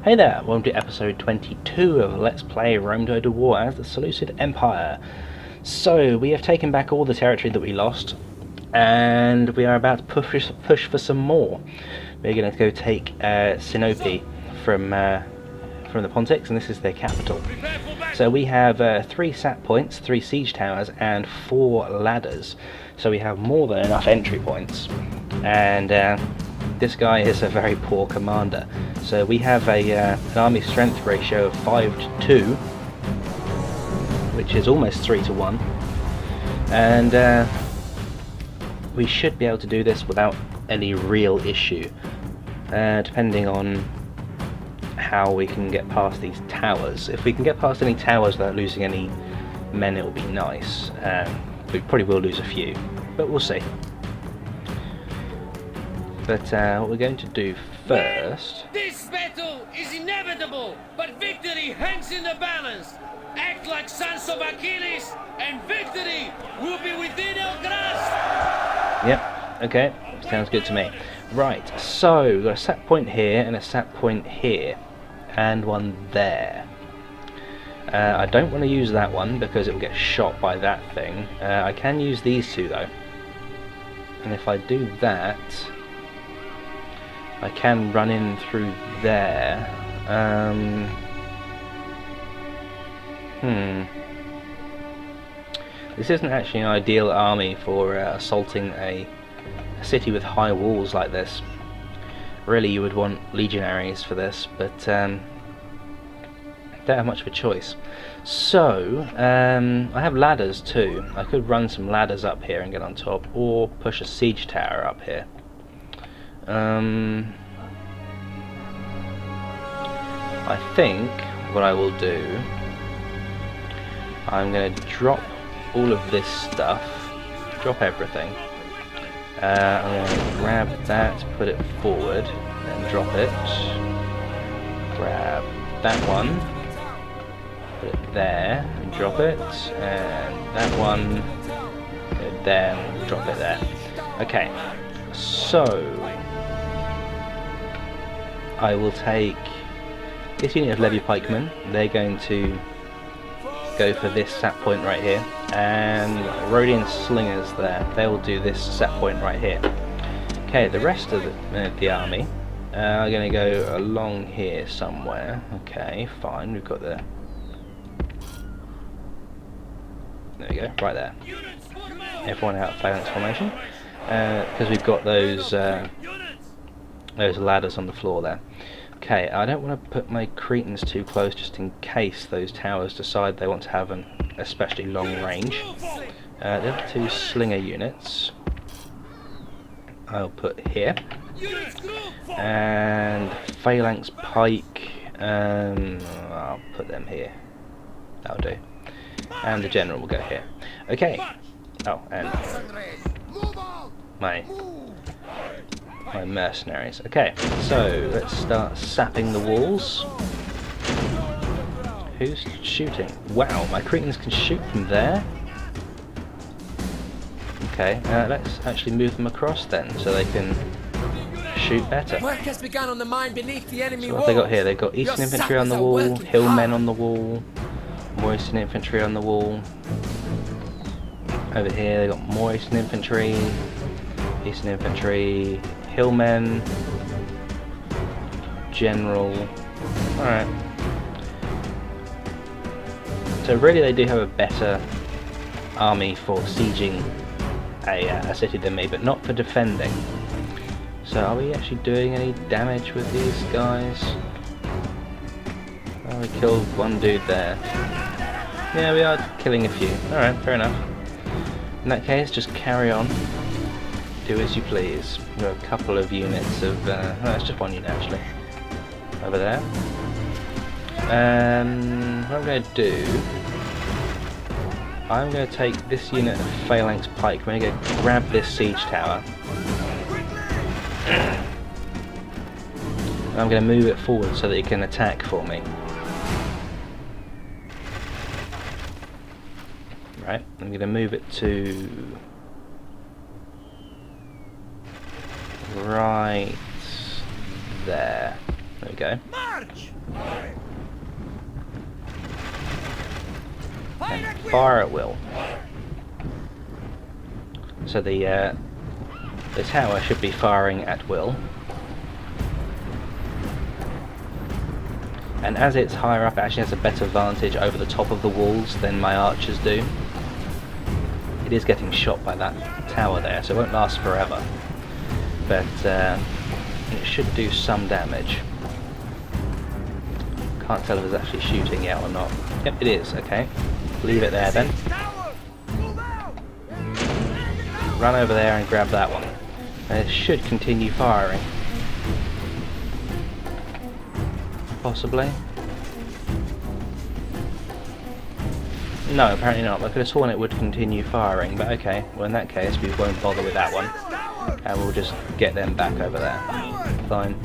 Hey there, welcome to episode 22 of Let's Play Rome to War as the Seleucid Empire. So, we have taken back all the territory that we lost, and we are about to push for some more. We're going to go take Sinope from the Pontics, and this is their capital. So we have 3 sap points, 3 siege towers, and 4 ladders. So we have more than enough entry points, and this guy is a very poor commander. So we have an army strength ratio of 5 to 2, which is almost 3 to 1, and we should be able to do this without any real issue, depending on how we can get past these towers. If we can get past any towers without losing any men, it will be nice. We probably will lose a few, but we'll see. But what we're going to do first... This battle is inevitable, but victory hangs in the balance. Act like sons of Achilles, and victory will be within our grasp. Yep, okay, sounds good to me. Right, so we've got a sap point here and a sap point here, and one there. I don't want to use that one because it will get shot by that thing. I can use these two though, and if I do that, I can run in through there. This isn't actually an ideal army for assaulting a city with high walls like this. Really, you would want legionaries for this, but don't have much of a choice. So, I have ladders too. I could run some ladders up here and get on top, or push a siege tower up here. I think what I will do, I'm going to drop all of this stuff, drop everything. I'm going to grab that, put it forward, then drop it. Grab that one, put it there, and drop it, and that one, put it there, and drop it there. Okay, so I will take this unit of levy pikemen. They're going to go for this sap point right here, and Rhodian slingers there, they will do this sap point right here. Okay, the rest of the army are going to go along here somewhere. Okay, fine, we've got there we go, right there. Everyone out of phalanx formation, because we've got those ladders on the floor there. Okay, I don't want to put my Cretans too close just in case those towers decide they want to have an especially long range. The other 2 slinger units I'll put here, and phalanx pike, I'll put them here. That'll do. And the general will go here. Okay. Oh, and my mercenaries. Okay, so let's start sapping the walls. Who's shooting? Wow, my Cretans can shoot from there. Okay, let's actually move them across then, so they can shoot better. Work has begun on the mine beneath the enemy So what have they got here? They've got Eastern Infantry on the wall, Hillmen on the wall, more Eastern Infantry on the wall. Over here they've got more Eastern Infantry, Hillmen, General. Alright. So really they do have a better army for sieging a city than me, but not for defending. So are we actually doing any damage with these guys? Oh, we killed one dude there. Yeah, we are killing a few. Alright, fair enough. In that case, just carry on. Do as you please. We've got a couple of units of... no, it's just one unit actually. Over there. What I'm going to do... I'm going to take this unit of phalanx pike. I'm going to go grab this siege tower. And I'm going to move it forward so that it can attack for me. Right, I'm going to move it to... right there. There we go. And fire at will. So the tower should be firing at will. And as it's higher up, it actually has a better vantage over the top of the walls than my archers do. It is getting shot by that tower there, so it won't last forever. But it should do some damage. Can't tell if it's actually shooting yet or not. Yep, it is. Okay, leave it there then. Run over there and grab that one. And it should continue firing. Possibly. No, apparently not. I could have sworn it would continue firing, but okay. Well, in that case, we won't bother with that one. And we'll just get them back over there. Fine.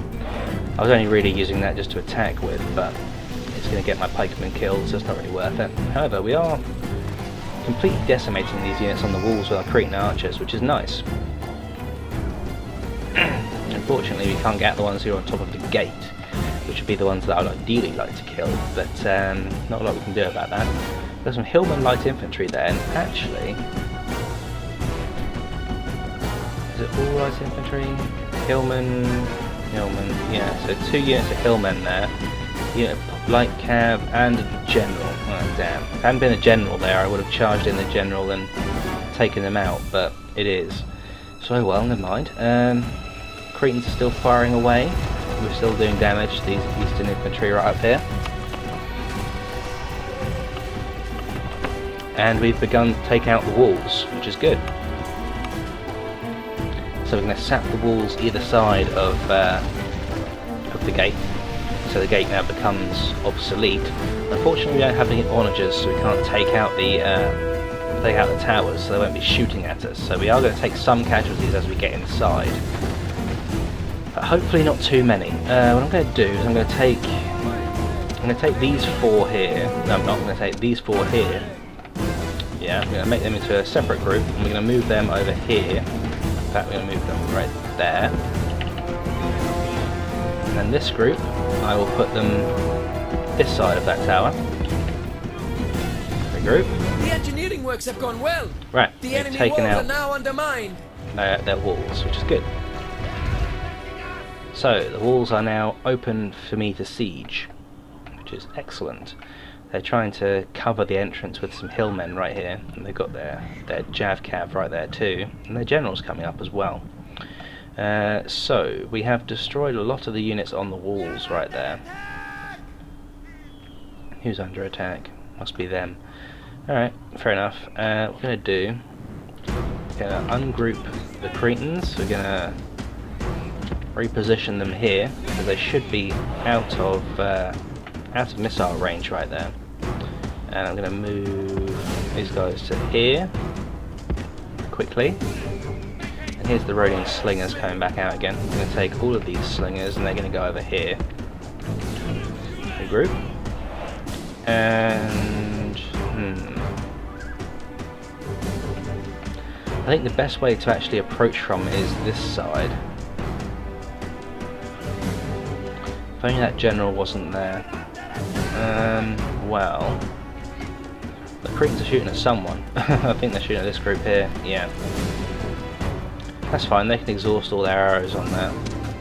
I was only really using that just to attack with, but it's going to get my pikemen killed, so it's not really worth it. However, we are completely decimating these units on the walls with our Cretan archers, which is nice. Unfortunately, we can't get the ones who are on top of the gate, which would be the ones that I would ideally like to kill, but not a lot we can do about that. There's some Hillman light infantry there, and actually... Is it all light infantry? Hillman, yeah, so 2 units of Hillmen there. Unit of light cav and a general. Oh damn. If I hadn't been a general there, I would have charged in the general and taken them out, but it is. So well, never mind. Cretans are still firing away. We're still doing damage to these eastern infantry right up here. And we've begun to take out the walls, which is good. So we're going to sap the walls either side of the gate. So the gate now becomes obsolete. Unfortunately, we don't have any onagers, so we can't take out the towers, so they won't be shooting at us. So we are going to take some casualties as we get inside, but hopefully not too many. What I'm going to do is I'm going to take these 4 here. No, I'm not going to take these 4 here. Yeah, I'm going to make them into a separate group, and we're going to move them over here. In fact, we're going to move them right there. And then this group, I will put them this side of that tower. Regroup. The engineering works have gone well. Right, The we've enemy taken walls out are now undermined. their walls, which is good. So, the walls are now open for me to siege, which is excellent. They're trying to cover the entrance with some hillmen right here, and they've got their Jav Cav right there too, and their generals coming up as well. So, we have destroyed a lot of the units on the walls right there. Who's under attack? Must be them. Alright, fair enough. What we're going to do, we're going to ungroup the Cretans, we're going to reposition them here, because they should be out of missile range right there. And I'm going to move these guys to here quickly. And here's the Rhodian slingers coming back out again. I'm going to take all of these slingers and they're going to go over here. Regroup. And I think the best way to actually approach from is this side. If only that general wasn't there. Well, the Cretans are shooting at someone. I think they're shooting at this group here. Yeah, that's fine. They can exhaust all their arrows on that.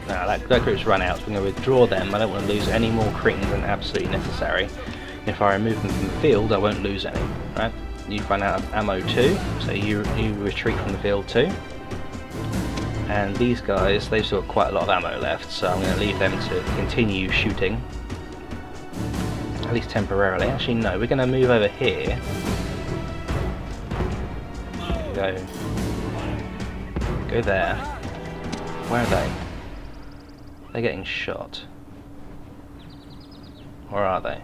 Nah, that group's run out, so I'm going to withdraw them. I don't want to lose any more Cretans than absolutely necessary. If I remove them from the field, I won't lose any. Right? You've run out of ammo too, so you retreat from the field too. And these guys, they've still got quite a lot of ammo left, so I'm going to leave them to continue shooting. At least temporarily. Actually, no, we're going to move over here. Go there. Where are they? They're getting shot. Or are they?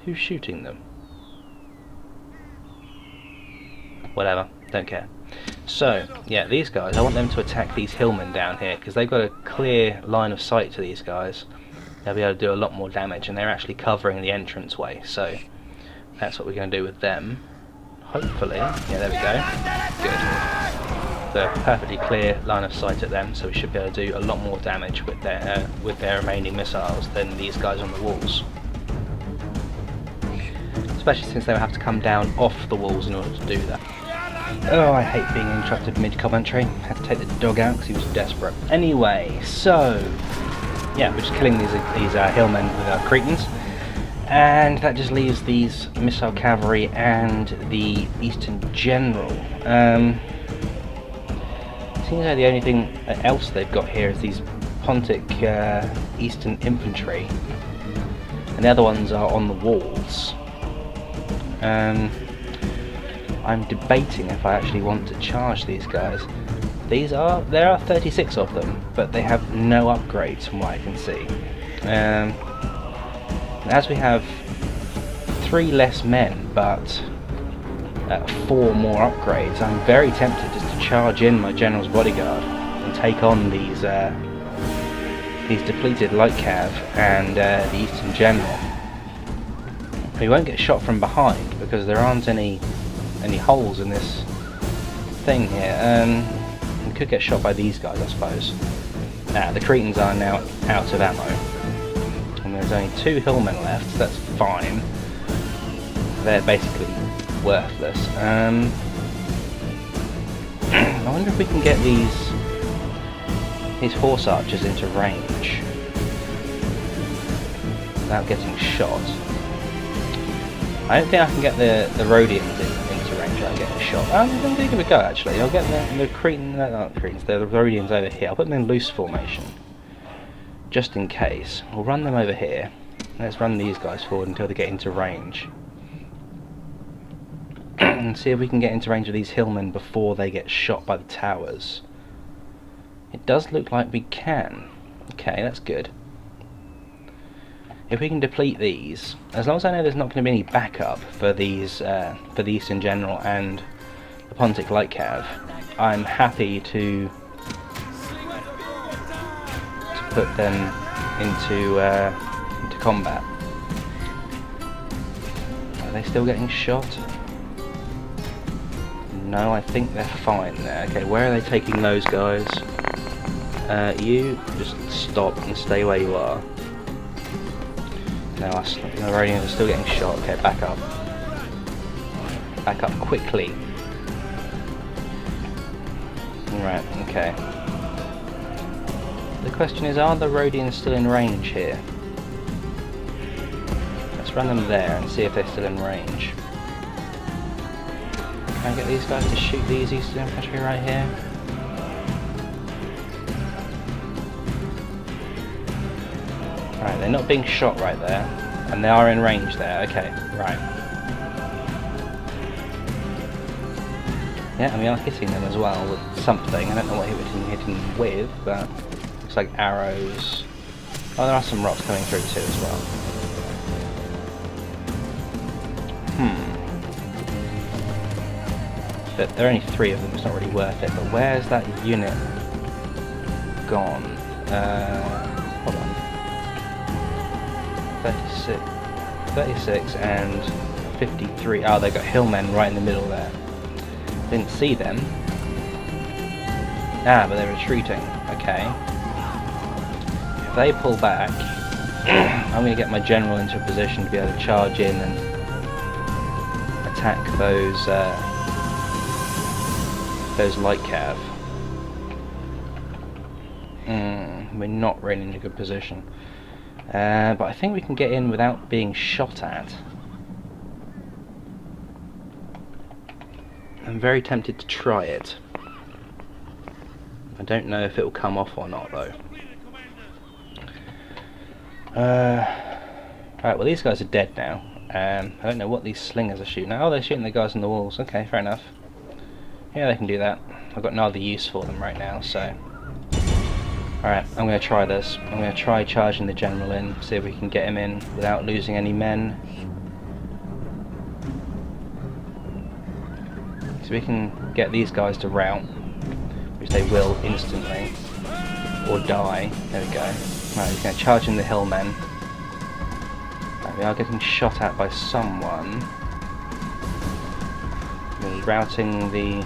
Who's shooting them? Whatever, don't care. So, yeah, these guys, I want them to attack these hillmen down here, because they've got a clear line of sight to these guys. They'll be able to do a lot more damage, and they're actually covering the entranceway, so that's what we're going to do with them. Hopefully. Yeah, there we go. Good. a perfectly clear line of sight at them, so we should be able to do a lot more damage with their remaining missiles than these guys on the walls. Especially since they will have to come down off the walls in order to do that. Oh, I hate being interrupted mid-commentary. Had to take the dog out because he was desperate. Anyway, so yeah, we're just killing these hillmen with our Cretans, and that just leaves these missile cavalry and the Eastern General. Seems like the only thing else they've got here is these Pontic Eastern Infantry, and the other ones are on the walls. I'm debating if I actually want to charge these guys. There are 36 of them, but they have no upgrades from what I can see. As we have 3 less men, but 4 more upgrades, I'm very tempted just to charge in my General's Bodyguard and take on these depleted Light Cav and the Eastern General. We won't get shot from behind because there aren't any holes in this thing here. We could get shot by these guys, I suppose. The Cretans are now out of ammo, and there's only 2 hillmen left, so that's fine. They're basically worthless. I wonder if we can get these horse archers into range without getting shot. I don't think I can get the Rhodians into range without getting shot. I'm going to give it a go, actually. I'll get the Rhodians over here. I'll put them in loose formation, just in case. We'll run them over here. Let's run these guys forward until they get into range. And see if we can get into range of these hillmen before they get shot by the towers. It does look like we can. Okay, that's good. If we can deplete these, as long as I know there's not going to be any backup for these, for the Eastern General and the Pontic Light Cav, I'm happy to put them into combat. Are they still getting shot? No, I think they're fine there. Okay, where are they taking those guys? You just stop and stay where you are. No, the Rhodians are still getting shot. Okay, back up. Back up quickly. Right, okay. The question is, are the Rhodians still in range here? Let's run them there and see if they're still in range. Can I get these guys to shoot these Eastern Infantry right here? Right, they're not being shot right there, and they are in range there. Okay, right. Yeah, and we are hitting them as well with something. I don't know what we're hitting with, but looks like arrows. Oh, there are some rocks coming through too as well. But there are only 3 of them, it's not really worth it. But where's that unit gone? Hold on. 36 and 53. Oh, they've got hillmen right in the middle there. Didn't see them. Ah, but they're retreating. Okay. If they pull back, I'm going to get my general into a position to be able to charge in and attack those Light Cav. We're not really in a good position. But I think we can get in without being shot at. I'm very tempted to try it. I don't know if it will come off or not though. Alright, well these guys are dead now. I don't know what these slingers are shooting at. Oh, they're shooting the guys on the walls. Okay, fair enough. Yeah, they can do that. I've got no other use for them right now, so... Alright, I'm going to try this. I'm going to try charging the general in, see if we can get him in without losing any men. So we can get these guys to rout, which they will instantly, or die. There we go. Right, we're going to charge in the hillmen. Right, we are getting shot at by someone. We're routing the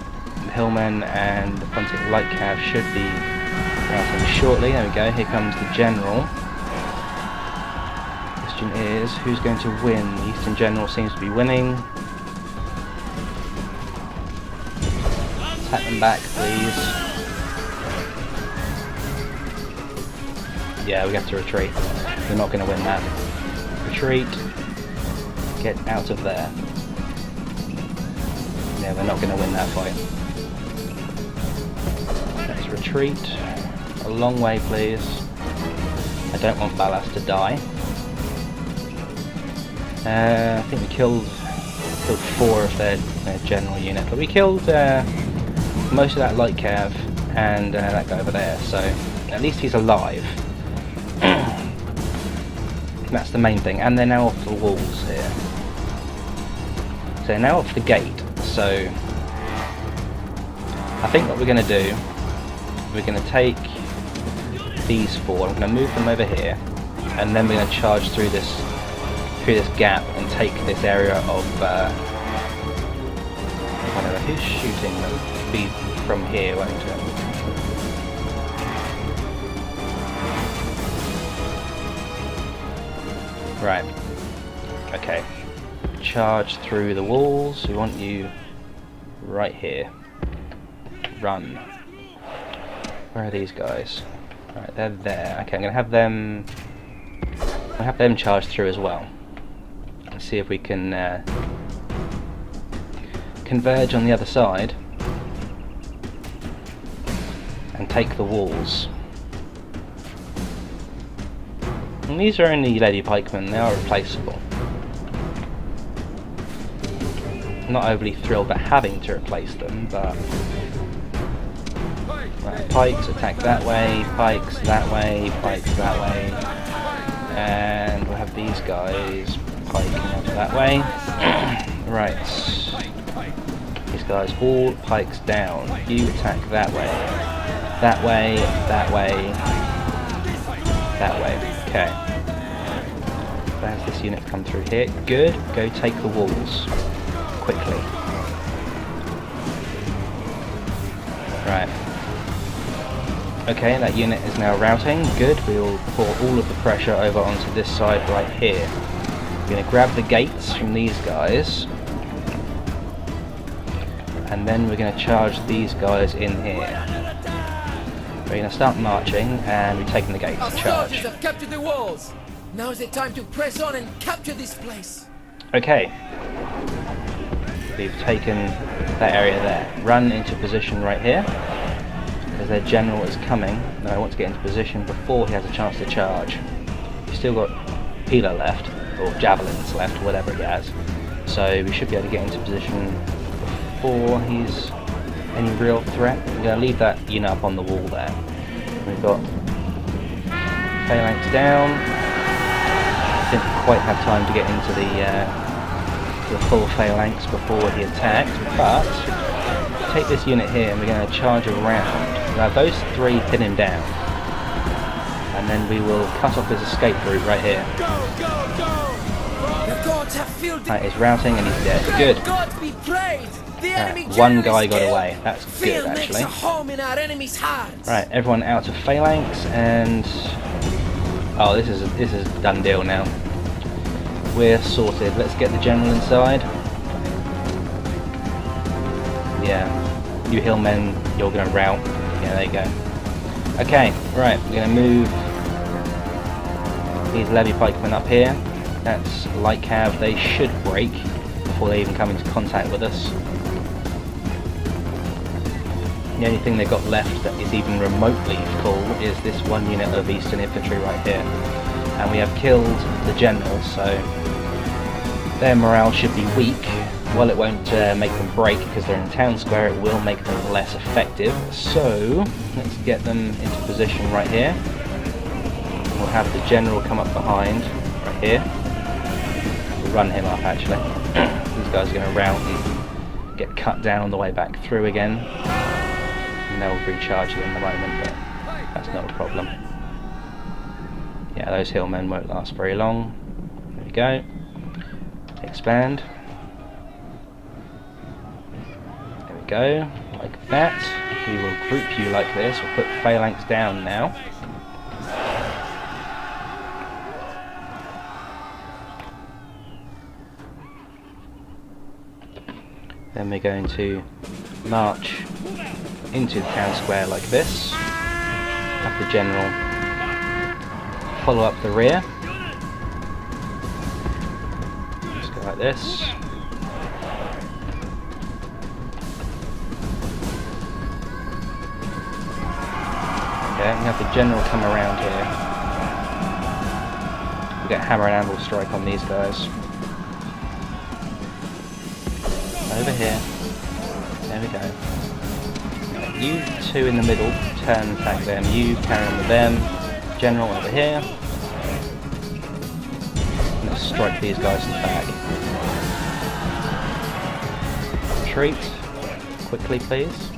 hillmen and the Pontic light cav should be routing shortly. There we go, here comes the general. Question is, who's going to win? The Eastern General seems to be winning. Attack them back, please. Yeah, we have to retreat. We're not going to win that. Retreat. Get out of there. Yeah, we're not going to win that fight. Let's retreat. A long way, please. I don't want Ballas to die. I think we killed 4 of their general unit, but we killed most of that light cav and that guy over there, so at least he's alive. That's the main thing, and they're now off the walls here. So they're now off the gate, so I think what we're going to do, we're going to take these 4, I'm going to move them over here, and then we're going to charge through this gap and take this area of whatever. Who's shooting them? It'll be from here, won't it? Right. Okay. Charge through the walls. We want you right here. Run. Where are these guys? Right, they're there. Okay, I'm gonna have them. I'll have them charge through as well. Let's see if we can converge on the other side and take the walls. And these are only Lady Pikemen, they are replaceable. I'm not overly thrilled about having to replace them, but... Right, pikes attack that way, pikes that way, pikes that way. And we'll have these guys piking out that way. Right. These guys all pikes down. You attack that way. That way, that way, that way. Okay. There's this unit come through here. Good. Go take the walls. Quickly. Right. Okay, that unit is now routing. Good. We will pour all of the pressure over onto this side right here. We're going to grab the gates from these guys. And then we're going to charge these guys in here. We're going to start marching, and we're taking the gates. Our Charge. soldiers have captured the walls. Now is the time to press on and capture this place. Okay. We've taken that area there. Run into position right here, because their general is coming. Now I want to get into position before he has a chance to charge. He's still got Pila left, or javelins left, or whatever he has. So we should be able to get into position before he's any real threat. I'm going to leave that unit up on the wall there. We've got phalanx down. Didn't quite have time to get into the full phalanx before he attacked, but take this unit here and we're going to charge around. Now those 3 pin him down, and then we will cut off his escape route right here. The gods have filled Right, he's routing and he's dead. Good. God be praised. The enemy One general guy is got killed. away. That's good, Fear makes actually. a home in our enemy's hearts. Right, everyone out of phalanx, and oh, this is a done deal now. We're sorted. Let's get the general inside. Yeah, you hillmen, you're gonna rout. Yeah, there you go. Okay, right, we're gonna move these levy pikemen up here. That's light cav. They should break before they even come into contact with us. The only thing they've got left that is even remotely full is this one unit of Eastern infantry right here. And we have killed the general, so their morale should be weak. While it won't make them break because they're in town square, it will make them less effective. So let's get them into position right here. We'll have the general come up behind right here. We'll run him up actually. These guys are going to rout and get cut down on the way back through again. And they'll recharge it in a moment, but that's not a problem. Yeah, those hillmen won't last very long. There we go. Expand. There we we go, like that. We will group you like this. We'll put phalanx down now. Then we're going to march into the town square like this. Have the general follow up the rear. Just go like this. Okay, and have the general come around here. We get hammer and anvil strike on these guys. Over here. There we go. You two in the middle, turn and attack them. You carry on with them. General over here. Let's strike these guys in the back. Retreat. Quickly, please.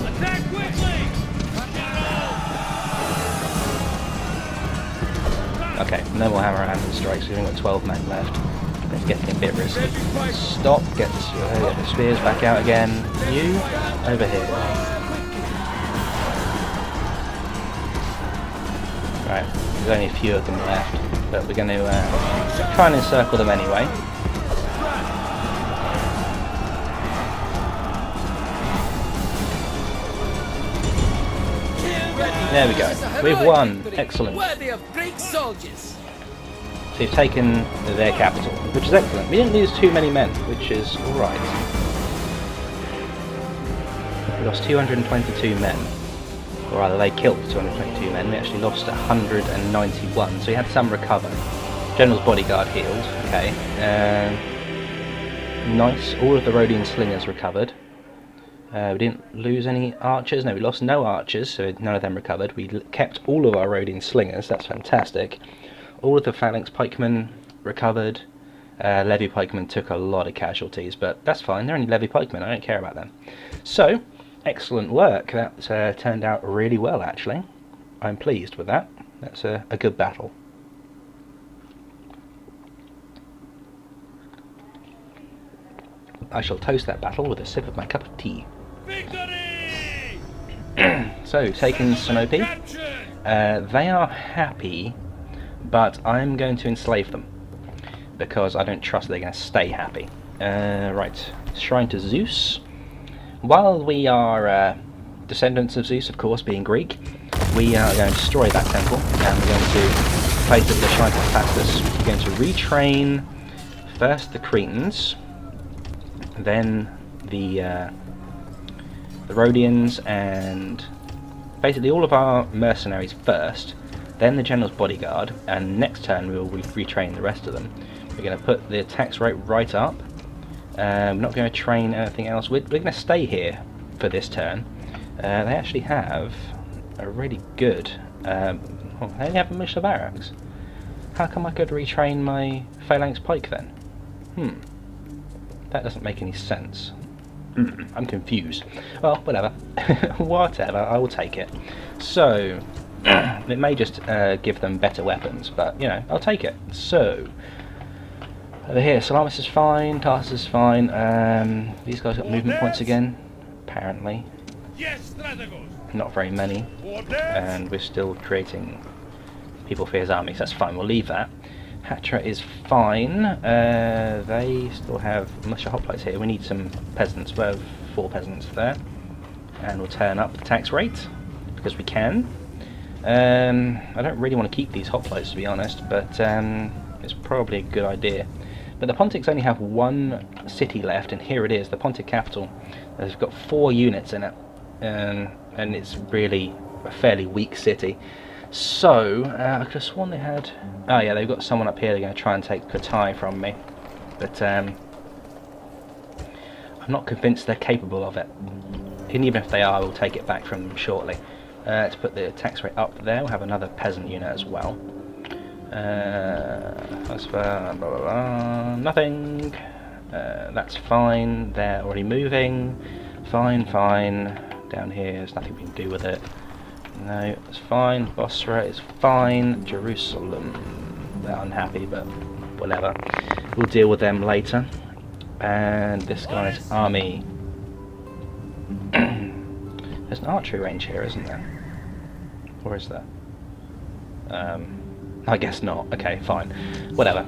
Attack quickly! Okay, no more hammer and anvil strikes. We've only got 12 men left. It's getting a bit risky. Stop. Get the spears back out again. You over here. Right, there's only a few of them left, but we're going to try and encircle them anyway. There we go. We've won. Excellent. Worthy of Greek soldiers. So we've taken their capital, which is excellent. We didn't lose too many men, which is alright. We lost 222 men. Or rather, they killed 222 men. We actually lost 191, so we had some recover. General's bodyguard healed. Okay. Nice. All of the Rhodian slingers recovered. We didn't lose any archers. No, we lost no archers, so none of them recovered. We kept all of our Rhodian slingers. That's fantastic. All of the phalanx pikemen recovered. Levy pikemen took a lot of casualties, but that's fine. They're only levy pikemen. I don't care about them. So, excellent work. That turned out really well, actually. I'm pleased with that. That's a good battle. I shall toast that battle with a sip of my cup of tea. Victory! So, taking Sinope. They are happy, but I'm going to enslave them because I don't trust they're going to stay happy. Right, Shrine to Zeus. While we are descendants of Zeus, of course, being Greek, we are going to destroy that temple and we're going to place it with the Shrine to Hephaestus. We're going to retrain first the Cretans, then the Rhodians, and basically all of our mercenaries first, then the general's bodyguard, and next turn we will retrain the rest of them. We're going to put the tax rate right up. We're not going to train anything else. We're going to stay here for this turn. They actually have a really good... they only have a militia barracks. How come I could retrain my phalanx pike then? That doesn't make any sense. I'm confused. Well, whatever. Whatever, I will take it. So, it may just give them better weapons, but, you know, I'll take it. So, over here, Salamis is fine, Tarsus is fine. These guys got movement points again, apparently. Yes, Strategos. Not very many. And we're still creating people for his armies. That's fine, we'll leave that. Hatra is fine. They still have militia hoplites here. We need some peasants. We have 4 peasants there. And we'll turn up the tax rate, because we can. I don't really want to keep these hoplites, to be honest, but it's probably a good idea. But the Pontics only have 1 city left, and here it is, the Pontic capital. It's got 4 units in it, and it's really a fairly weak city. So, I could have sworn they had... Oh yeah, they've got someone up here they're going to try and take Patai from me. But, I'm not convinced they're capable of it. And even if they are, we'll take it back from them shortly. Let's put the tax rate up there. We'll have another peasant unit as well. As for... Blah, blah, blah, nothing. That's fine. They're already moving. Fine, fine. Down here, there's nothing we can do with it. No, it's fine. Bosra is fine. Jerusalem, they're unhappy, but whatever. We'll deal with them later. And this guy's army. There's an archery range here, isn't there? Or is there? I guess not. Okay, fine. Whatever.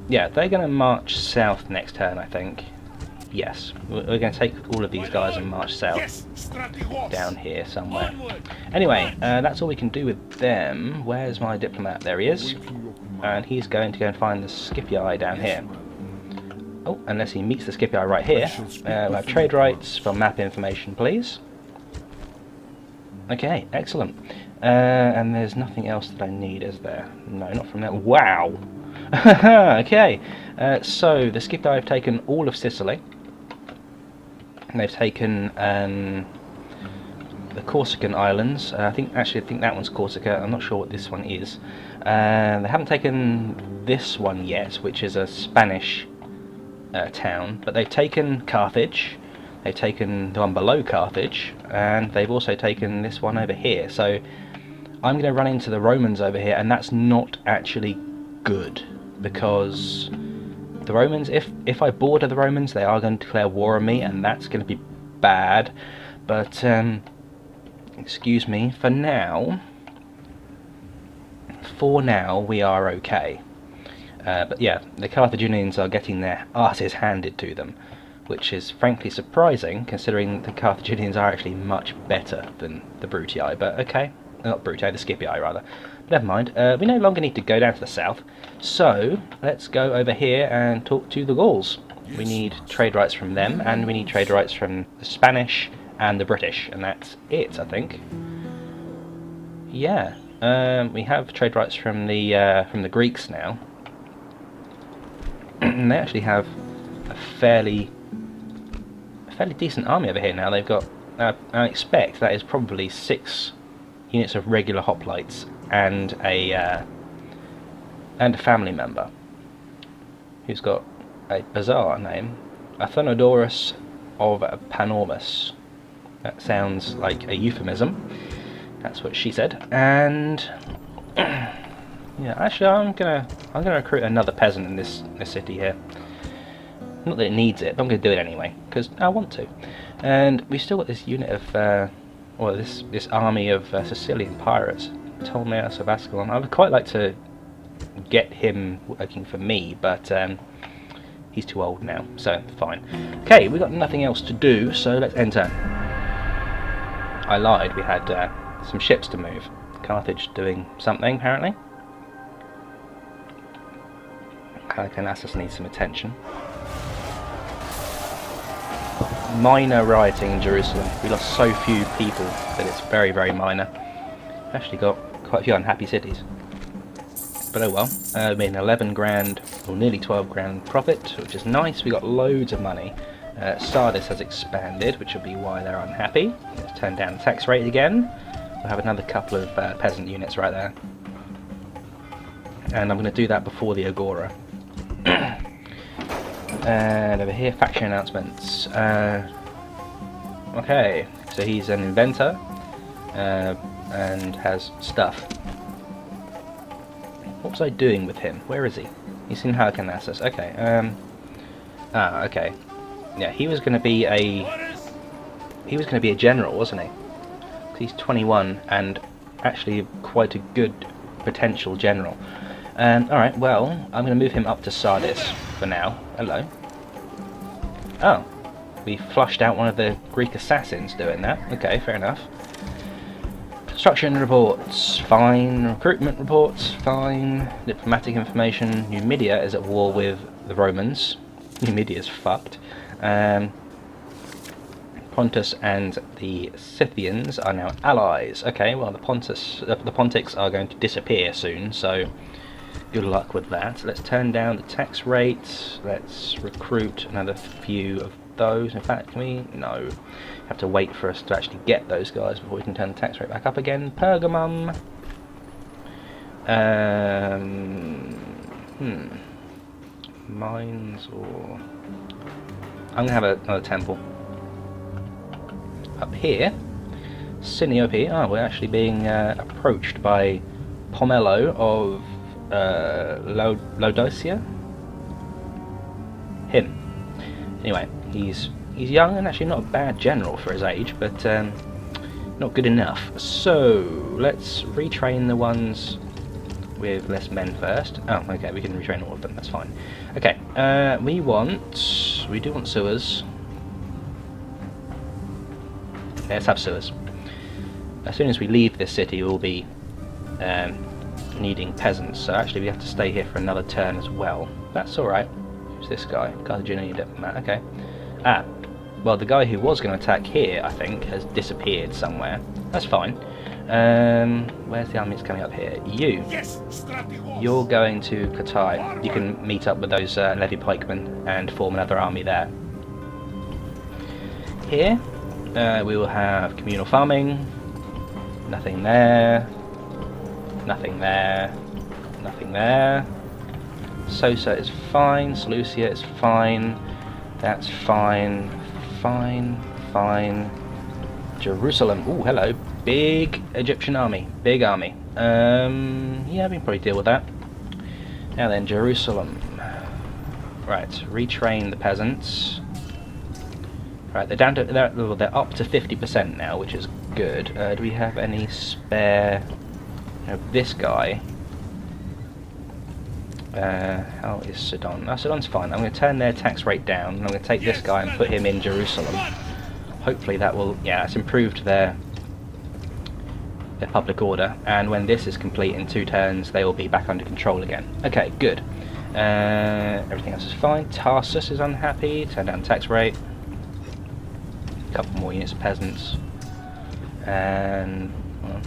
Yeah, they're going to march south next turn, I think. Yes, we're going to take all of these guys and march south down here somewhere. Anyway, that's all we can do with them. Where's my diplomat? There he is. And he's going to go and find the Scipii down here. Oh, unless he meets the Scipii right here. We'll have trade rights for map information, please. Okay, excellent. And there's nothing else that I need, is there? No, not from that. Wow! Okay, so the Scipii have taken all of Sicily. They've taken the Corsican Islands. I think that one's Corsica. I'm not sure what this one is. They haven't taken this one yet, which is a Spanish town. But they've taken Carthage. They've taken the one below Carthage, and they've also taken this one over here. So I'm going to run into the Romans over here, and that's not actually good, because the Romans, if I border the Romans, they are going to declare war on me, and that's going to be bad. But excuse me, for now we are okay. But yeah, the Carthaginians are getting their asses handed to them, which is frankly surprising, considering the Carthaginians are actually much better than the Brutii. But okay, not Brutii, the Scipii rather. Never mind, we no longer need to go down to the south, so let's go over here and talk to the Gauls. We need trade rights from them, and we need trade rights from the Spanish and the British, and that's it, I think. Yeah, we have trade rights from the Greeks now. They actually have a fairly decent army over here now. They've got, I expect that is probably 6 units of regular hoplites and a family member who's got a bizarre name, Athenodorus of Panormus. That sounds like a euphemism. That's what she said. And yeah, actually, I'm gonna recruit another peasant in this city here. Not that it needs it, but I'm gonna do it anyway because I want to. And we've still got this unit of, or this army of Sicilian pirates. Ptolemaeus of Ascalon. I would quite like to get him working for me, but he's too old now, so fine. Okay, we've got nothing else to do, so let's enter. I lied, we had some ships to move. Carthage doing something, apparently. Halicarnassus needs some attention. Minor rioting in Jerusalem. We lost so few people that it's very, very minor. We've actually got quite a few unhappy cities. But oh well. We made an 11 grand, or nearly 12 grand profit, which is nice. We got loads of money. Sardis has expanded, which will be why they're unhappy. Let's turn down the tax rate again. We'll have another couple of peasant units right there. And I'm going to do that before the Agora. And over here, faction announcements. Okay, so he's an inventor and has stuff. What was I doing with him? Where is he? He's in Halicarnassus. Okay. Okay. Yeah, he was going to be a general, wasn't he? He's 21 and actually quite a good potential general. Alright, well, I'm going to move him up to Sardis for now. Hello. Oh, we flushed out one of the Greek assassins doing that. Okay, fair enough. Construction reports, fine. Recruitment reports, fine. Diplomatic information. Numidia is at war with the Romans. Numidia's fucked. Pontus and the Scythians are now allies. Okay, well the Pontics are going to disappear soon, so good luck with that. Let's turn down the tax rate. Let's recruit another few of those. In fact, can we? No. Have to wait for us to actually get those guys before we can turn the tax rate back up again. Pergamum. Mines or... I'm going to have another temple. Up here, Siniope. Oh, we're actually being approached by Pomelo of Laodicea. him. Anyway, he's young and actually not a bad general for his age, but not good enough. So let's retrain the ones with less men first. Oh, okay, we can retrain all of them, that's fine. Okay, we do want sewers. Let's have sewers. As soon as we leave this city, we'll be needing peasants, so actually we have to stay here for another turn as well. That's alright. Who's this guy? Carthaginian diplomat, okay. Ah, well, the guy who was going to attack here, I think, has disappeared somewhere. That's fine. Where's the army that's coming up here? You're going to Katai. You can meet up with those levy pikemen and form another army there. Here, we will have communal farming. Nothing there. Nothing there. Nothing there. Sosa is fine. Seleucia is fine. That's fine. Fine. Fine. Jerusalem. Ooh, hello. Big Egyptian army. Big army. Yeah, we can probably deal with that. Now then, Jerusalem. Right, retrain the peasants. Right, they're down to they're up to 50% now, which is good. Do we have any spare? This guy. How is Sidon? No, Sidon's fine. I'm going to turn their tax rate down, and I'm going to take this guy and put him in Jerusalem. Hopefully that will, yeah, it's improved their public order, and when this is complete in 2 turns, they will be back under control again. Okay, good. Everything else is fine. Tarsus is unhappy. Turn down the tax rate. A couple more units of peasants, and well,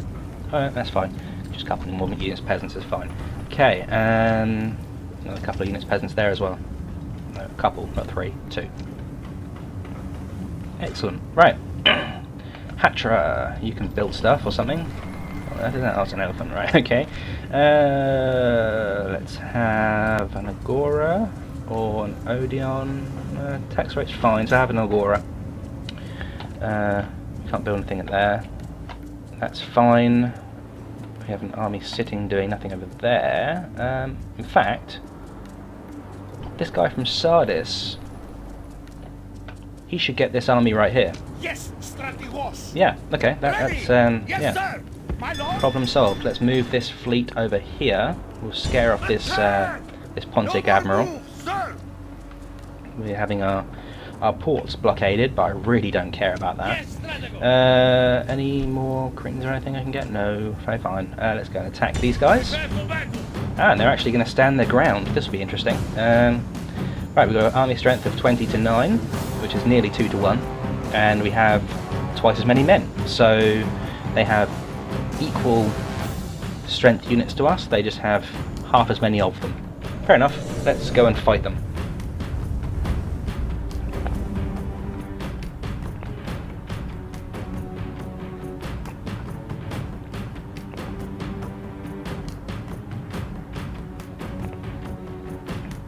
oh, that's fine. Just a couple more units of peasants is fine. Okay, and another couple of units of peasants there as well. No, a couple, not 3, 2. Excellent. Right. Hatra, you can build stuff or something. Oh, that's an elephant, right? Okay. Let's have an Agora or an Odeon. Tax rate's fine, so have an Agora. Can't build anything at there. That's fine. We have an army sitting doing nothing over there. In fact, this guy from Sardis, he should get this army right here. Yes, Stratigos. Yeah, okay, that's Yes, yeah. sir. My lord. Problem solved. Let's move this fleet over here. We'll scare off this this Pontic admiral. Sir. We're having our ports blockaded, but I really don't care about that. Yes, Stratigos. Any more Cretans or anything I can get? No, very fine. Let's go and attack these guys. Ah, and they're actually going to stand their ground. This will be interesting. Right, we've got an army strength of 20 to 9, which is nearly 2 to 1, and we have twice as many men. So they have equal strength units to us, they just have half as many of them. Fair enough, let's go and fight them.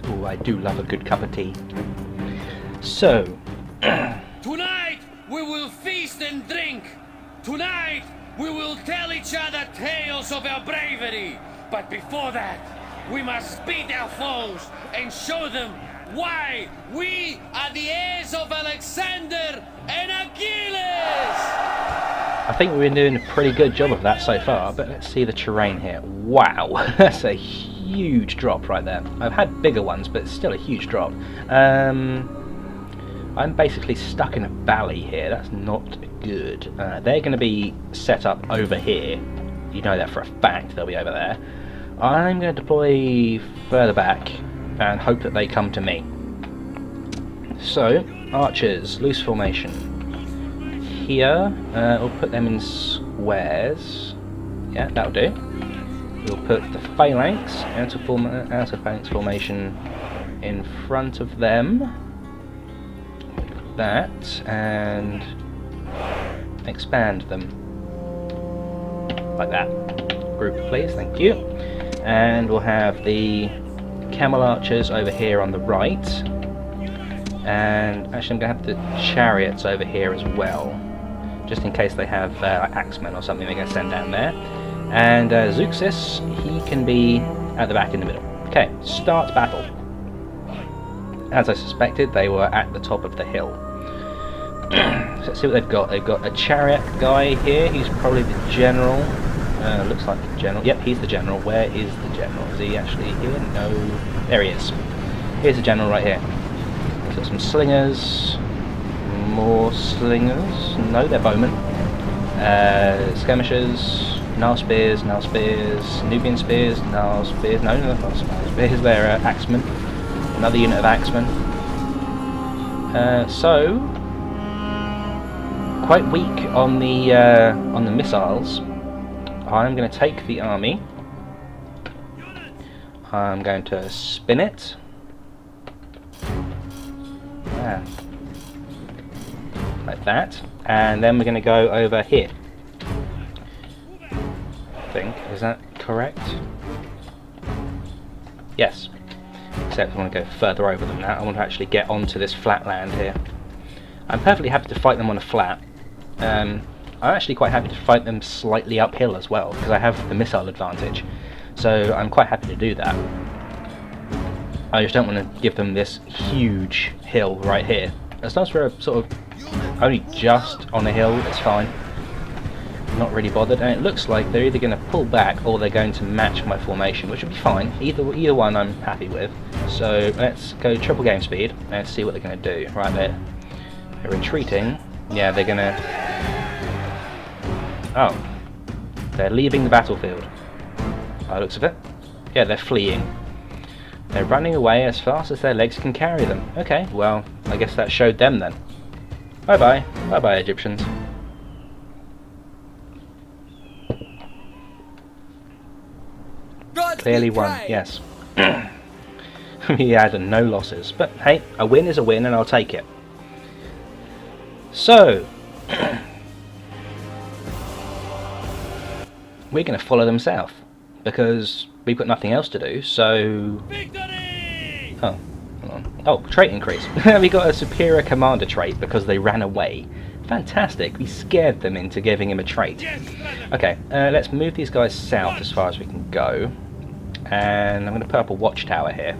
Ooh, I do love a good cup of tea. So, Tonight we will feast and drink. Tonight we will tell each other tales of our bravery. But before that, we must beat our foes and show them why we are the heirs of Alexander and Achilles. I think we've been doing a pretty good job of that so far, but let's see the terrain here. Wow, that's a huge drop right there. I've had bigger ones, but it's still a huge drop. I'm basically stuck in a valley here. That's not good. They're going to be set up over here. You know that for a fact. They'll be over there. I'm going to deploy further back and hope that they come to me. So, archers, loose formation. Here, we'll put them in squares. Yeah, that'll do. We'll put the phalanx, outer phalanx formation in front of them. That, and expand them like that. Group, please, thank you. And we'll have the camel archers over here on the right, and actually I'm going to have the chariots over here as well, just in case they have like axemen or something they're going to send down there. And Zeuxis, he can be at the back in the middle. Okay, start battle. As I suspected, they were at the top of the hill. So let's see what they've got. They've got a chariot guy here. He's probably the general. Looks like the general. Yep, he's the general. Where is the general? Is he actually here? No. There he is. Here's the general right here. He's got some slingers. More slingers. No, they're bowmen. Skirmishers. Gnarl spears. Nubian spears. Gnarl spears. No, not gnarl spears. They're axemen. Another unit of axemen. So quite weak on the missiles. I'm going to take the army. I'm going to spin it. Yeah. Like that. And then we're going to go over here. I think. Is that correct? Yes. Except I want to go further over than that. I want to actually get onto this flat land here. I'm perfectly happy to fight them on a flat. I'm actually quite happy to fight them slightly uphill as well, because I have the missile advantage. So I'm quite happy to do that. I just don't want to give them this huge hill right here. As long as we're sort of only just on a hill, it's fine. Not really bothered, and it looks like they're either going to pull back or they're going to match my formation, which would be fine. Either one I'm happy with. So let's go triple game speed and see what they're going to do. Right there, they're retreating. Yeah, they're going to... Oh, they're leaving the battlefield. By the looks of it. Yeah, they're fleeing. They're running away as fast as their legs can carry them. Okay, well, I guess that showed them then. Bye-bye. Bye-bye, Egyptians. Clearly won, yes. We had no losses. But hey, a win is a win and I'll take it. So, we're going to follow them south. Because we've got nothing else to do, so... Victory! Oh, hold on. Oh, trait increase. We got a superior commander trait because they ran away. Fantastic, we scared them into giving him a trait. Okay, let's move these guys south as far as we can go. And I'm going to put up a watchtower here.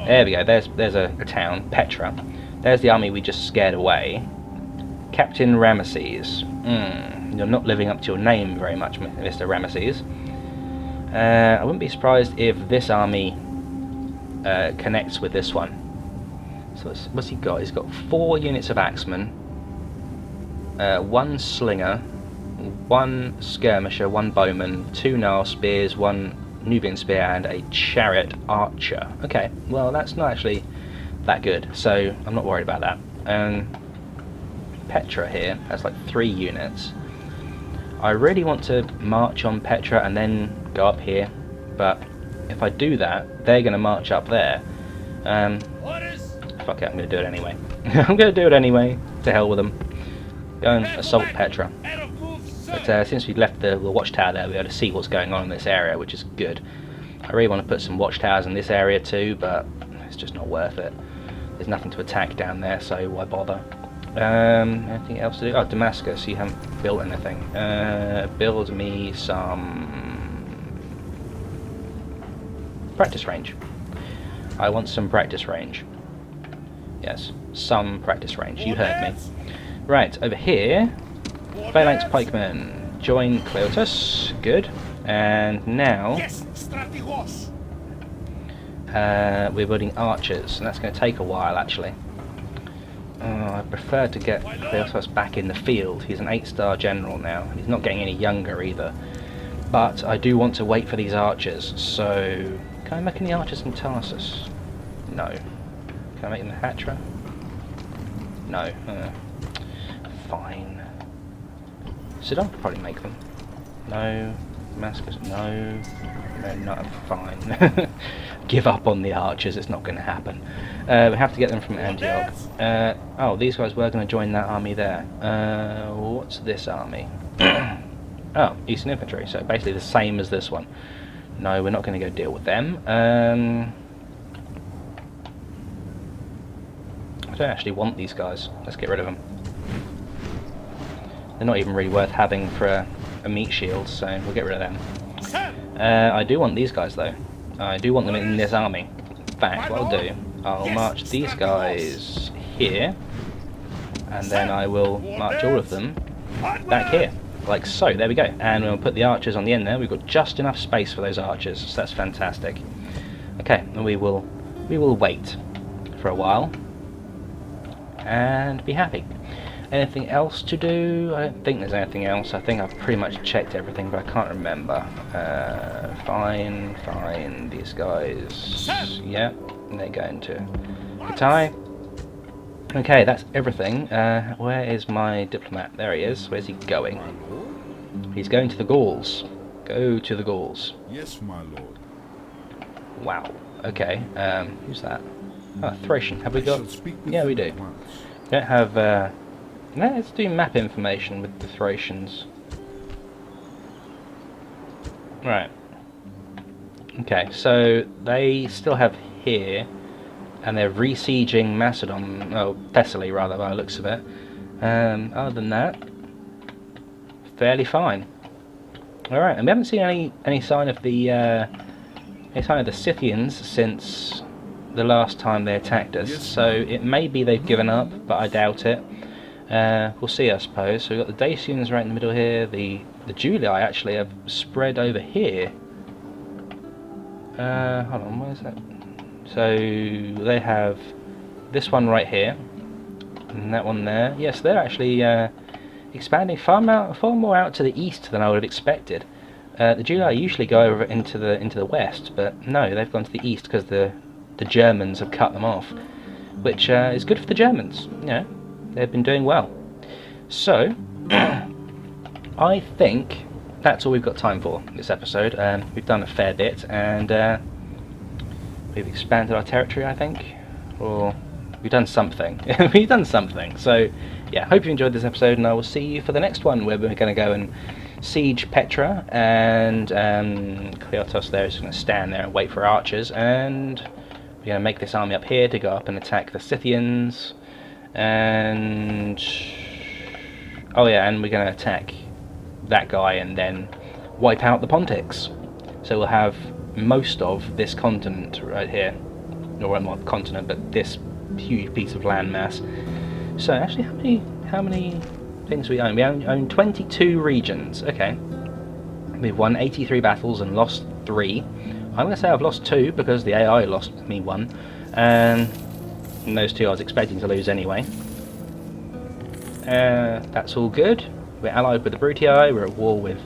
There we go, there's a town, Petra. There's the army we just scared away. Captain Ramesses. You're not living up to your name very much, Mr. Ramesses. I wouldn't be surprised if this army connects with this one. So what's he got? He's got 4 units of axemen, 1 slinger, 1 skirmisher, 1 bowman, 2 gnarl spears, 1 Nubian spear, and a chariot archer. Okay, well that's not actually that good, so I'm not worried about that. Petra here has like 3 units. I really want to march on Petra and then go up here, but if I do that, they're going to march up there. Fuck it, I'm going to do it anyway. I'm going to do it anyway. To hell with them. Go and assault Petra. But since we left the watchtower there, we're able to see what's going on in this area, which is good. I really want to put some watchtowers in this area too, but it's just not worth it. There's nothing to attack down there, so why bother? Anything else to do? Oh, Damascus, you haven't built anything. Build me some practice range. I want some practice range. Yes, some practice range. You heard me. Right, over here, Phalanx Pikemen. Join Cleotus. Good. And now we're building archers, and that's going to take a while actually. I prefer to get Cleotus back in the field. He's an 8-star general now. He's not getting any younger either. But I do want to wait for these archers, so... Can I make any archers in Tarsus? No. Can I make them in Hatra? No. Fine. Sidon could probably make them. No. Damascus? No. No, not fine. Give up on the archers, it's not going to happen. We have to get them from Antioch. Oh, these guys were going to join that army there. What's this army? Oh, Eastern Infantry, so basically the same as this one. No, we're not going to go deal with them. I don't actually want these guys. Let's get rid of them. They're not even really worth having for a meat shield, so we'll get rid of them. I do want these guys though. I do want them in this army. In fact, what I'll do, I'll march these guys here, and then I will march all of them back here, like so. There we go. And we'll put the archers on the end there. We've got just enough space for those archers, so that's fantastic. Okay, and we will wait for a while and be happy. Anything else to do? I don't think there's anything else. I think I've pretty much checked everything, but I can't remember. Fine. These guys. Yeah, they're going to Katai. Okay, that's everything. Where is my diplomat? There he is. Where's he going? He's going to the Gauls. Go to the Gauls. Yes, my lord. Wow. Okay. Who's that? Oh, Thracian. Have we got? Yeah, we do. We don't have. Let's do map information with the Thracians. Right. Okay, so they still have here, and they're besieging Macedon, Thessaly rather, by the looks of it. Other than that, fairly fine. All right, and we haven't seen any sign of the Scythians since the last time they attacked us. So it may be they've given up, but I doubt it. We'll see, I suppose. So we've got the Dacians right in the middle here. The Julii actually have spread over here. Hold on, where's that? So they have this one right here, and that one there. Yes, they're actually expanding far more out to the east than I would have expected. The Julii usually go over into the west, but no, they've gone to the east because the Germans have cut them off, which is good for the Germans. You know, they've been doing well. So I think that's all we've got time for this episode. We've done a fair bit, and we've expanded our territory, I think, or we've done something. We've done something. So yeah, hope you enjoyed this episode, and I will see you for the next one, where we're going to go and siege Petra, and Cleotos there is going to stand there and wait for archers, and we're going to make this army up here to go up and attack the Scythians, and oh yeah, and we're going to attack that guy and then wipe out the Pontics. So we'll have most of this continent right here, or well, not continent, but this huge piece of landmass. So actually, how many things we own? We own 22 regions. Okay, we've won 83 battles and lost 3. I'm going to say I've lost 2 because the AI lost me 1, and those 2 I was expecting to lose anyway. That's all good. We're allied with the Brutii. We're at war with,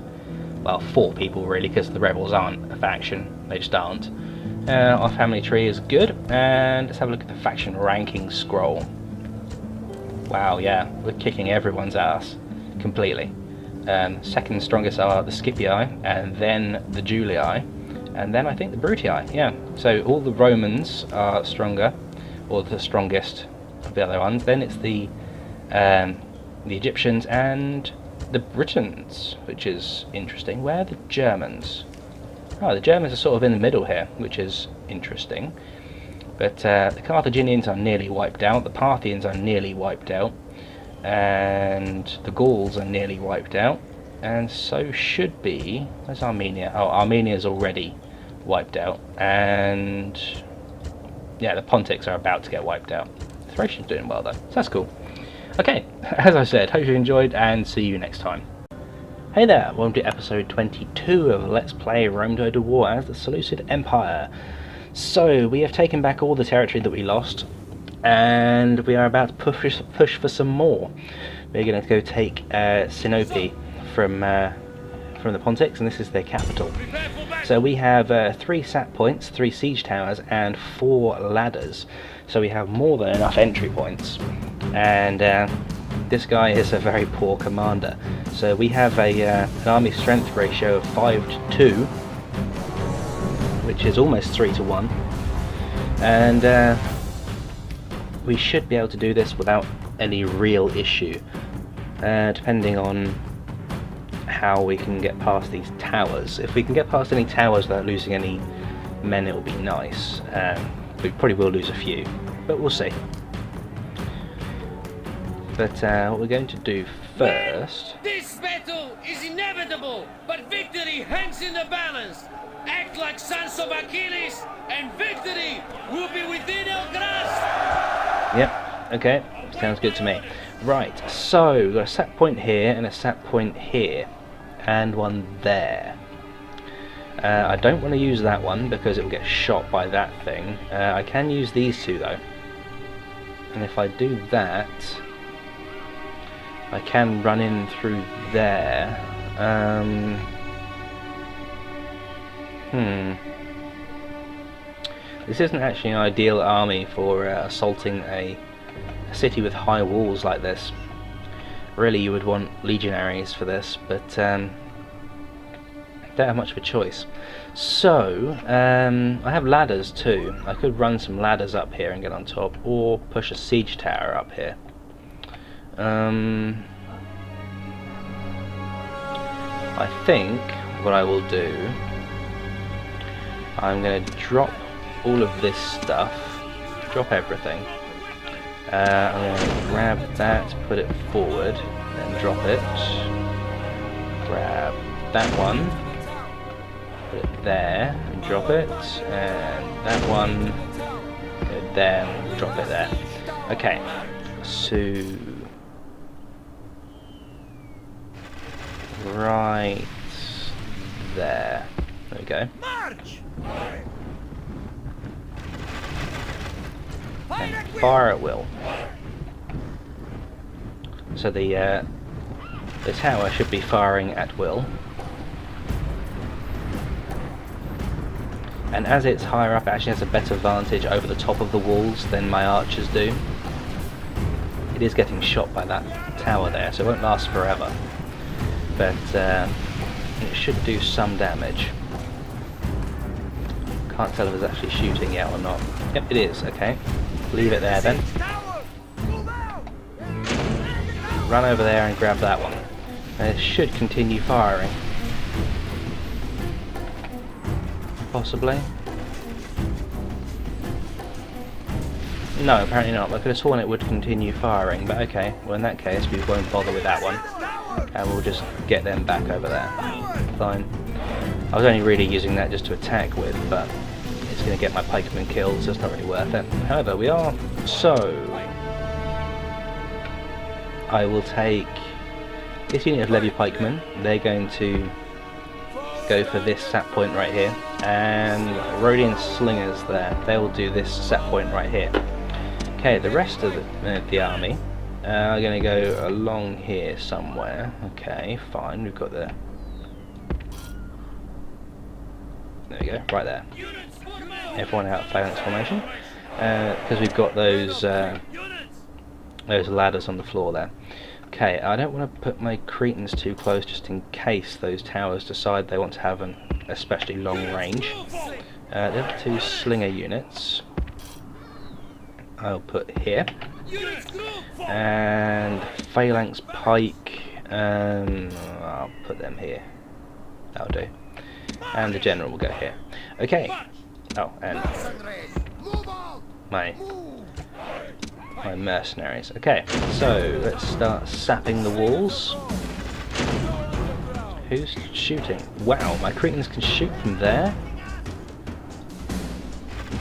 well, 4 people really, because the rebels aren't a faction. They just aren't. Our family tree is good, and let's have a look at the faction ranking scroll. Wow, yeah, we're kicking everyone's ass completely. Second strongest are the Scipii, and then the Julii, and then I think the Brutii. Yeah, so all the Romans are stronger, or the strongest of the other ones. Then it's the Egyptians and the Britons, which is interesting. Where are the Germans? Oh, the Germans are sort of in the middle here, which is interesting. But the Carthaginians are nearly wiped out, the Parthians are nearly wiped out, and the Gauls are nearly wiped out, and so should be... Where's Armenia? Oh, Armenia's already wiped out, and yeah, the Pontics are about to get wiped out. Thracian's doing well though, so that's cool. Okay, as I said, hope you enjoyed, and see you next time. Hey there, welcome to episode 22 of Let's Play Rome Go to War as the Seleucid Empire. So, we have taken back all the territory that we lost, and we are about to push for some more. We're going to go take Sinope from the Pontics, and this is their capital. So we have 3 sap points, 3 siege towers, and 4 ladders. So we have more than enough entry points. And this guy is a very poor commander. So we have an army strength ratio of 5-2, which is almost 3-1, and we should be able to do this without any real issue, depending on how we can get past these towers. If we can get past any towers without losing any men, it will be nice. We probably will lose a few, but we'll see. But what we're going to do first... This battle is inevitable, but victory hangs in the balance. Act like sons of Achilles, and victory will be within our grasp. Yep, okay, sounds good to me. Right, so we've got a sap point here and a sap point here, and one there. I don't want to use that one because it will get shot by that thing. I can use these two though, and if I do that, I can run in through there. This isn't actually an ideal army for assaulting a city with high walls like this. Really, you would want legionaries for this, but don't have much of a choice. So, I have ladders too. I could run some ladders up here and get on top, or push a siege tower up here. I think what I will do, I'm going to drop all of this stuff, drop everything. I'm going to grab that, put it forward, then drop it. Grab that one, put it there, and drop it, and that one, put it there, and drop it there. Okay, so right there. There we go. And fire at will. So the tower should be firing at will. And as it's higher up, it actually has a better vantage over the top of the walls than my archers do. It is getting shot by that tower there, so it won't last forever. But it should do some damage. Can't tell if it's actually shooting yet or not. Yep, it is. Okay, leave it there then. Run over there and grab that one. And it should continue firing. Possibly. No, apparently not. I could have sworn it would continue firing, but okay. Well, in that case, we won't bother with that one. And we'll just get them back over there. Fine. I was only really using that just to attack with, but it's going to get my pikemen killed, so it's not really worth it. However, we are... So... I will take this unit of levy pikemen. They're going to go for this sap point right here. And Rhodian slingers there. They will do this sap point right here. Okay, the rest of the army are going to go along here somewhere. Okay, fine. We've got the... There we go, right there. Everyone out of phalanx formation, because we've got those ladders on the floor there. Okay, I don't want to put my Cretans too close, just in case those towers decide they want to have an especially long range. The other two slinger units I'll put here, and phalanx pike, I'll put them here. That'll do. And the general will go here. Okay. Oh, and my mercenaries. Okay, so let's start sapping the walls. Who's shooting? Wow, my Cretans can shoot from there.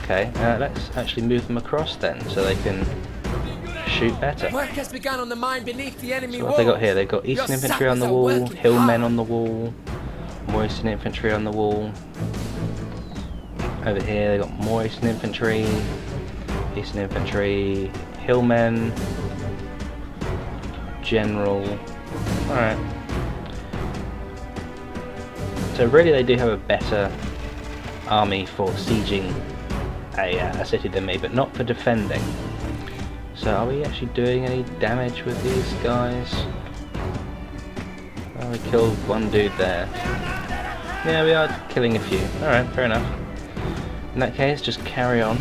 Okay, let's actually move them across then, so they can shoot better. Work has begun on the mine beneath the enemy So what have they got here? They've got Eastern Infantry on the wall, Hillmen on the wall, more Eastern Infantry on the wall. Over here they've got more Eastern Infantry, Hillmen, General. Alright. So really they do have a better army for sieging a city than me, but not for defending. So are we actually doing any damage with these guys? Oh, we killed one dude there. Yeah, we are killing a few. Alright, fair enough. In that case, just carry on.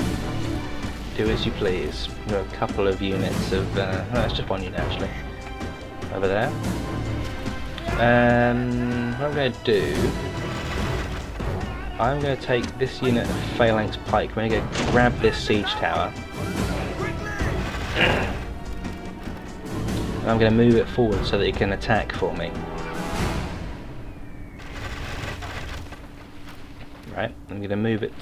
Do as you please. We've got a couple of units of... no, it's just one unit actually. Over there. What I'm going to do... I'm going to take this unit of phalanx pike. I'm going to go grab this siege tower. I'm going to move it forward so that it can attack for me. Right, I'm going to move it